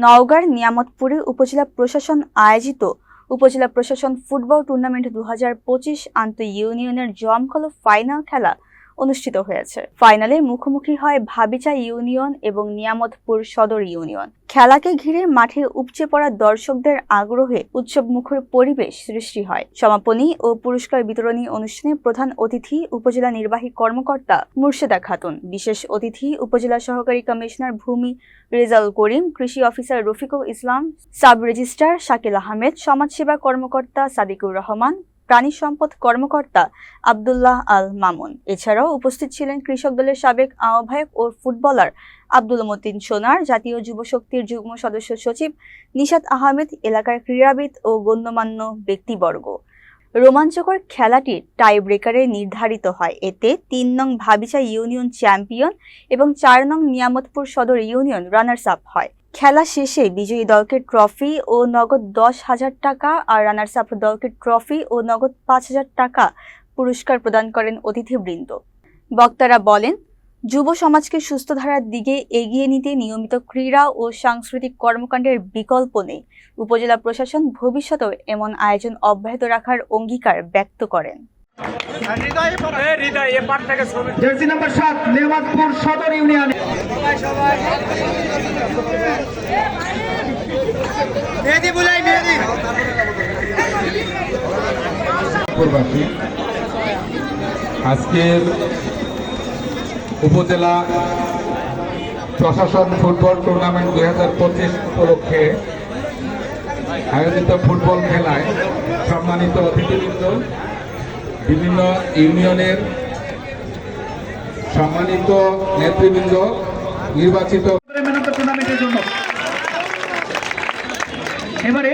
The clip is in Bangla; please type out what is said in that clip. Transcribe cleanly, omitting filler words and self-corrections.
নওগাঁর নিয়ামতপুরে উপজেলা প্রশাসন আয়োজিত উপজেলা প্রশাসন ফুটবল টুর্নামেন্ট 2025 আন্তঃ ইউনিয়নের জমকালো ফাইনাল খেলা অনুষ্ঠিত হয়েছে। ফাইনালে মুখোমুখি হয় ভাবিচা ইউনিয়ন এবং নিয়ামতপুর সদর ইউনিয়ন। খেলাকে ঘিরে মাঠে উপচে পড়া দর্শকদের আগ্রহে উৎসবমুখর পরিবেশ সৃষ্টি হয়। সমাপনী ও পুরস্কার বিতরণী অনুষ্ঠানে প্রধান অতিথি উপজেলা নির্বাহী কর্মকর্তা মুর্শেদা খাতুন, বিশেষ অতিথি উপজেলা সহকারী কমিশনার ভূমি রেজাউল করিম, কৃষি officer Rafiqul Islam, sub registrar Shakil Ahmed, সমাজসেবা কর্মকর্তা সাদিকুর রহমান, প্রাণী সম্পদ কর্মকর্তা আব্দুল্লাহ আল মামুন। এছাড়াও উপস্থিত ছিলেন কৃষক দলের সাবেক আহ্বায়ক ও ফুটবলার আব্দুল মতিন সোনার, জাতীয় যুব শক্তির যুগ্ম সদস্য সচিব নিশাত আহমেদ, এলাকার ক্রীড়াবিদ ও গণ্যমান্য ব্যক্তিবর্গ। রোমাঞ্চকর খেলাটি টাই ব্রেকারে নির্ধারিত হয়। এতে 3 নং ভাবিচা ইউনিয়ন চ্যাম্পিয়ন এবং 4 নং নিয়ামতপুর সদর ইউনিয়ন রানার্স আপ হয়। খেলা শেষে বিজয়ী দলকে ট্রফি ও নগদ 10,000 টাকা আর রানার্স আপ দলকে ট্রফি ও নগদ 5,000 টাকা পুরস্কার প্রদান করেন অতিথিবৃন্দ। বক্তারা বলেন, যুব সমাজকে সুস্থ ধারার দিকে এগিয়ে নিতে নিয়মিত ক্রীড়া ও সাংস্কৃতিক কর্মকাণ্ডের বিকল্প নেই। উপজেলা প্রশাসন ভবিষ্যতেও এমন আয়োজন অব্যাহত রাখার অঙ্গীকার ব্যক্ত করেন। জার্সি নাম্বার 7 নিয়ামতপুর সদর ইউনিয়ন। আজকের উপজেলা প্রশাসন ফুটবল টুর্নামেন্ট 2025 উপলক্ষে আয়োজিত ফুটবল খেলায় সম্মানিত অতিথিবৃন্দ, বিভিন্ন ইউনিয়নের সম্মানিত নেতৃবৃন্দ, নির্বাচিত টুর্নামেন্টের জন্য এবারে